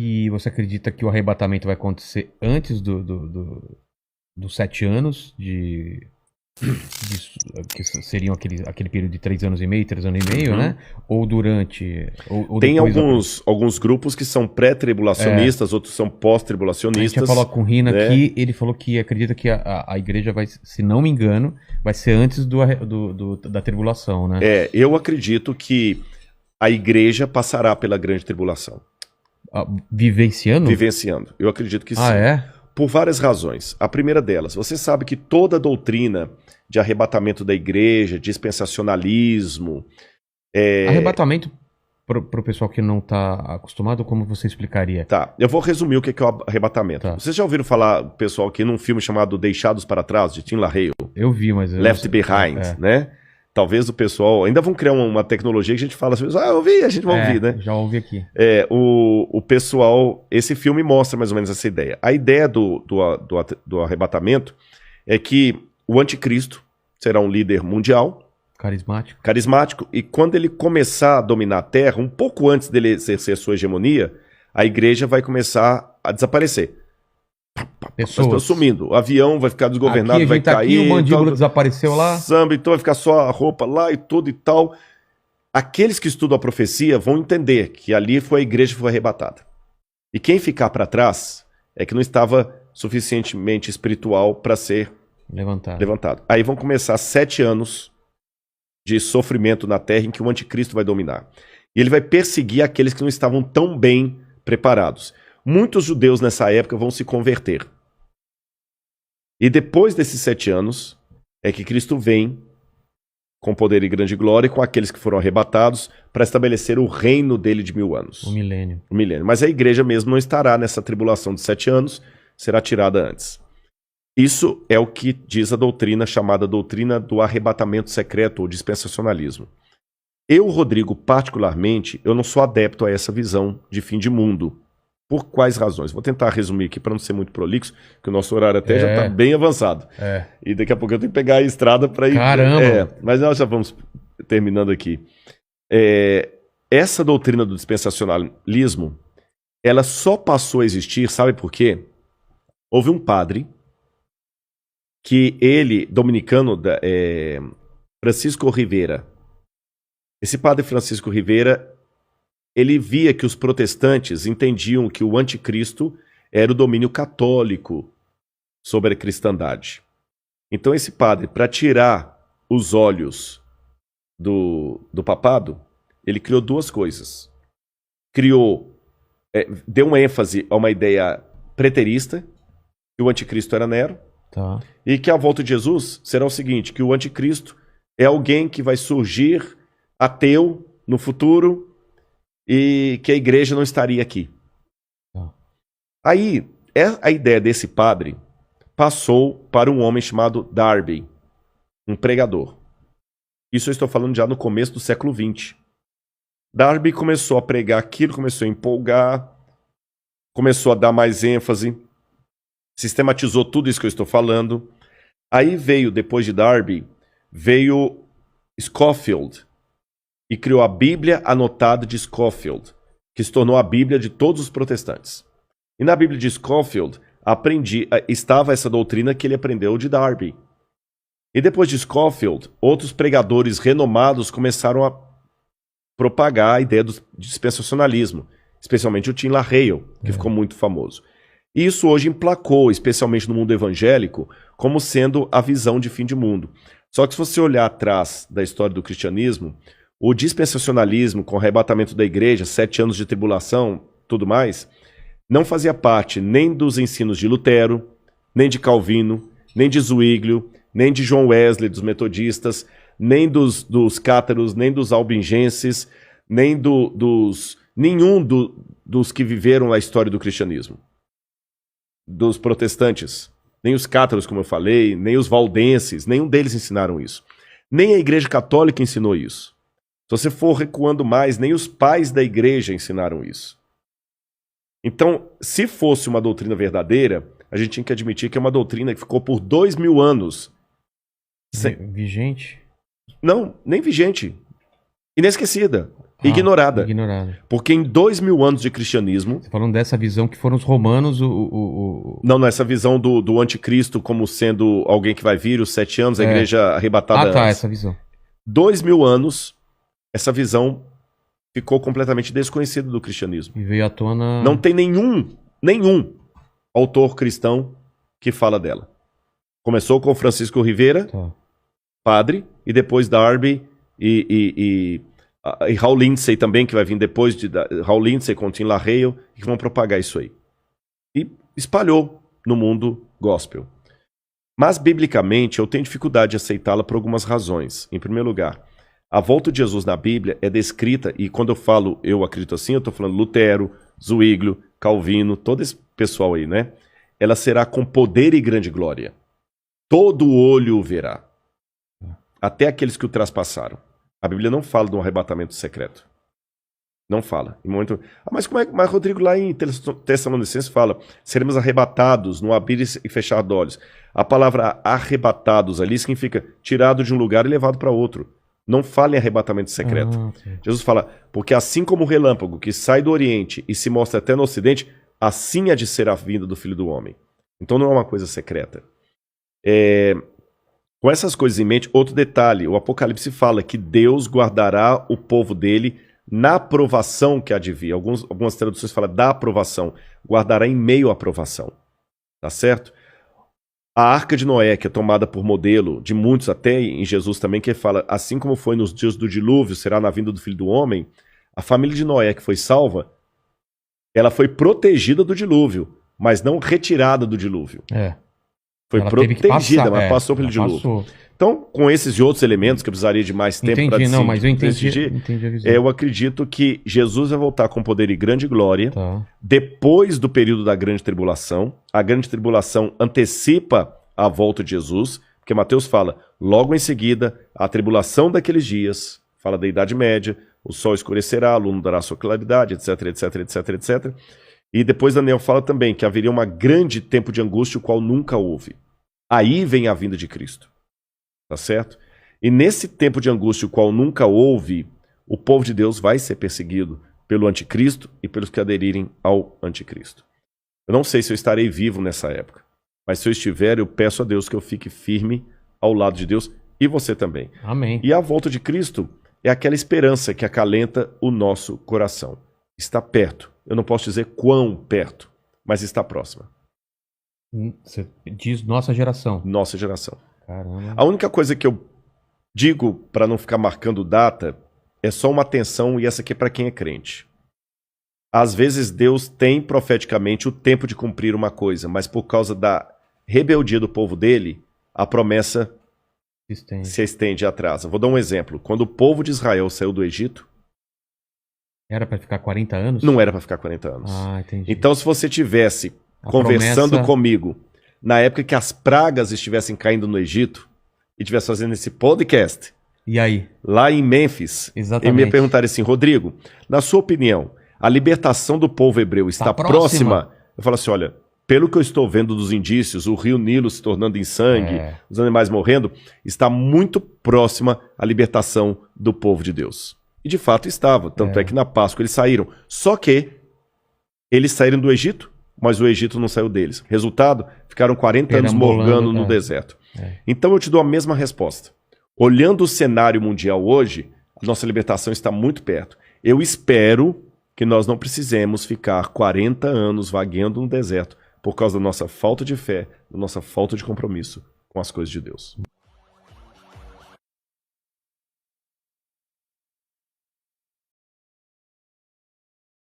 que você acredita que o arrebatamento vai acontecer antes dos 7 anos que seriam aquele período de 3 anos e meio, 3 anos e meio, né? Ou durante. Ou Tem depois alguns grupos que são pré-tribulacionistas, outros são a gente pós-tribulacionistas. já falou com o Rina né? aqui, ele falou que acredita que a igreja vai, se não me engano, vai ser antes da tribulação, né? Eu acredito que a igreja passará pela grande tribulação. Vivenciando? Vivenciando. Eu acredito que sim. É? Por várias razões. A primeira delas, você sabe que toda a doutrina de arrebatamento da igreja, dispensacionalismo... Arrebatamento, pro pessoal que não tá acostumado, como você explicaria? Tá, eu vou resumir o que é o arrebatamento. Tá. Vocês já ouviram falar, pessoal, aqui num filme chamado Deixados para Trás, de Tim LaHaye? Eu vi, mas... Left Behind, né? Talvez o pessoal... Ainda vão criar uma tecnologia que a gente fala assim, eu ouvi, a gente vai ouvir, né? Já ouvi aqui. O pessoal... Esse filme mostra mais ou menos essa ideia. A ideia do arrebatamento é que o anticristo será um líder mundial, carismático, e quando ele começar a dominar a Terra, um pouco antes dele exercer sua hegemonia, a igreja vai começar a desaparecer. Pessoas sumindo. O avião vai ficar desgovernado, vai cair. Aqui, o mandíbula desapareceu lá. Samba, então vai ficar só a roupa lá e tudo e tal. Aqueles que estudam a profecia vão entender que ali foi a igreja que foi arrebatada. E quem ficar para trás é que não estava suficientemente espiritual para ser levantado. Aí vão começar 7 anos de sofrimento na terra em que o anticristo vai dominar. E ele vai perseguir aqueles que não estavam tão bem preparados. Muitos judeus nessa época vão se converter. E depois desses 7 anos é que Cristo vem com poder e grande glória com aqueles que foram arrebatados para estabelecer o reino dele de 1000 anos. O milênio. Mas a igreja mesmo não estará nessa tribulação de 7 anos, será tirada antes. Isso é o que diz a doutrina chamada doutrina do arrebatamento secreto ou dispensacionalismo. Eu, Rodrigo, particularmente, eu não sou adepto a essa visão de fim de mundo. Por quais razões? Vou tentar resumir aqui para não ser muito prolixo, que o nosso horário até já está bem avançado. E daqui a pouco eu tenho que pegar a estrada para ir... Caramba! Mas nós já vamos terminando aqui. Essa doutrina do dispensacionalismo, ela só passou a existir, sabe por quê? Houve um padre que ele, dominicano, Francisco Rivera. Esse padre Francisco Rivera, ele via que os protestantes entendiam que o anticristo era o domínio católico sobre a cristandade. Então esse padre, para tirar os olhos do papado, ele criou 2 coisas. Deu uma ênfase a uma ideia preterista, que o anticristo era Nero, e que a volta de Jesus será o seguinte, que o anticristo é alguém que vai surgir ateu no futuro, e que a igreja não estaria aqui. Aí, a ideia desse padre passou para um homem chamado Darby, um pregador. Isso eu estou falando já no começo do século XX. Darby começou a pregar aquilo, começou a empolgar, começou a dar mais ênfase, sistematizou tudo isso que eu estou falando. Aí veio, depois de Darby, veio Scofield, e criou a Bíblia Anotada de Scofield, que se tornou a Bíblia de todos os protestantes. E na Bíblia de Scofield estava essa doutrina que ele aprendeu de Darby. E depois de Scofield, outros pregadores renomados começaram a propagar a ideia do dispensacionalismo, especialmente o Tim LaHaye, que ficou muito famoso. E isso hoje emplacou, especialmente no mundo evangélico, como sendo a visão de fim de mundo. Só que se você olhar atrás da história do cristianismo, o dispensacionalismo, com o arrebatamento da igreja, 7 anos de tribulação, tudo mais, não fazia parte nem dos ensinos de Lutero, nem de Calvino, nem de Zwinglio, nem de John Wesley, dos metodistas, nem dos cátaros, nem dos albingenses, nem nenhum dos que viveram a história do cristianismo. Dos protestantes, nem os cátaros, como eu falei, nem os valdenses, nenhum deles ensinaram isso. Nem a igreja católica ensinou isso. Se você for recuando mais, nem os pais da igreja ensinaram isso. Então, se fosse uma doutrina verdadeira, a gente tinha que admitir que é uma doutrina que ficou por 2000 anos. Vigente? Não, nem vigente. Inesquecida. ignorada. Ignorada. Porque em 2000 anos de cristianismo... Você falando dessa visão que foram os romanos Não, essa visão do anticristo como sendo alguém que vai vir, os 7 anos, a igreja arrebatada Ah, tá, antes. essa visão. 2000 anos, essa visão ficou completamente desconhecida do cristianismo. E veio à tona... Não tem nenhum autor cristão que fala dela. Começou com Francisco Rivera, Tá. padre, e depois Darby e Hal Lindsey também, que vai vir depois de Hal Lindsey com Tim LaHaye, que vão propagar isso aí. E espalhou no mundo gospel. Mas, biblicamente, eu tenho dificuldade de aceitá-la por algumas razões. Em primeiro lugar, a volta de Jesus na Bíblia é descrita, e quando eu falo eu acredito assim, eu estou falando Lutero, Zwinglio, Calvino, todo esse pessoal aí, né? Ela será com poder e grande glória. Todo olho o verá. Até aqueles que o traspassaram. A Bíblia não fala de um arrebatamento secreto. Não fala. Em momento... mas como é que... Mas Rodrigo, lá em Tessalonicenses fala, seremos arrebatados no abrir e fechar de olhos. A palavra arrebatados ali significa tirado de um lugar e levado para outro. Não fala em arrebatamento secreto. Okay. Jesus fala, porque assim como o relâmpago que sai do Oriente e se mostra até no Ocidente, assim há de ser a vinda do Filho do Homem. Então não é uma coisa secreta. Com essas coisas em mente, outro detalhe, o Apocalipse fala que Deus guardará o povo dele na provação que há de vir. Algumas traduções falam da aprovação. Guardará em meio à aprovação. Tá certo? A Arca de Noé, que é tomada por modelo de muitos, até em Jesus também, que fala, assim como foi nos dias do dilúvio, será na vinda do Filho do Homem, a família de Noé que foi salva, ela foi protegida do dilúvio, mas não retirada do dilúvio. Foi protegida, mas passou pelo dilúvio. Então, com esses e outros elementos, que eu precisaria de mais tempo para decidir. Mas eu entendi a visão. Eu acredito que Jesus vai voltar com poder e grande glória depois do período da grande tribulação. A grande tribulação antecipa a volta de Jesus, porque Mateus fala, logo em seguida, a tribulação daqueles dias, fala da Idade Média, o sol escurecerá, a lua dará sua claridade, etc, etc, etc, etc. E depois Daniel fala também que haveria um grande tempo de angústia, o qual nunca houve. Aí vem a vinda de Cristo. Tá certo? E nesse tempo de angústia, o qual nunca houve, o povo de Deus vai ser perseguido pelo anticristo e pelos que aderirem ao anticristo. Eu não sei se eu estarei vivo nessa época, mas se eu estiver, eu peço a Deus que eu fique firme ao lado de Deus e você também. Amém. E a volta de Cristo é aquela esperança que acalenta o nosso coração. Está perto. Eu não posso dizer quão perto, mas está próxima. Você diz nossa geração. Nossa geração. Caramba. A única coisa que eu digo para não ficar marcando data é só uma atenção, e essa aqui é para quem é crente. Às vezes Deus tem profeticamente o tempo de cumprir uma coisa, mas por causa da rebeldia do povo dele, a promessa se estende e atrasa. Vou dar um exemplo. Quando o povo de Israel saiu do Egito... Era para ficar 40 anos? Não era para ficar 40 anos. Ah, entendi. Então, se você tivesse conversando comigo na época que as pragas estivessem caindo no Egito e estivesse fazendo esse podcast... E aí? Lá em Mênfis, exatamente, e me perguntaram assim, Rodrigo, na sua opinião, a libertação do povo hebreu está próxima? Eu falo assim, olha, pelo que eu estou vendo dos indícios, o rio Nilo se tornando em sangue, os animais morrendo, está muito próxima a libertação do povo de Deus. E de fato estava, tanto é que na Páscoa eles saíram. Só que eles saíram do Egito, mas o Egito não saiu deles. Resultado, ficaram 40 anos morgando no deserto. Então eu te dou a mesma resposta. Olhando o cenário mundial hoje, a nossa libertação está muito perto. Eu espero que nós não precisemos ficar 40 anos vagueando no deserto por causa da nossa falta de fé, da nossa falta de compromisso com as coisas de Deus.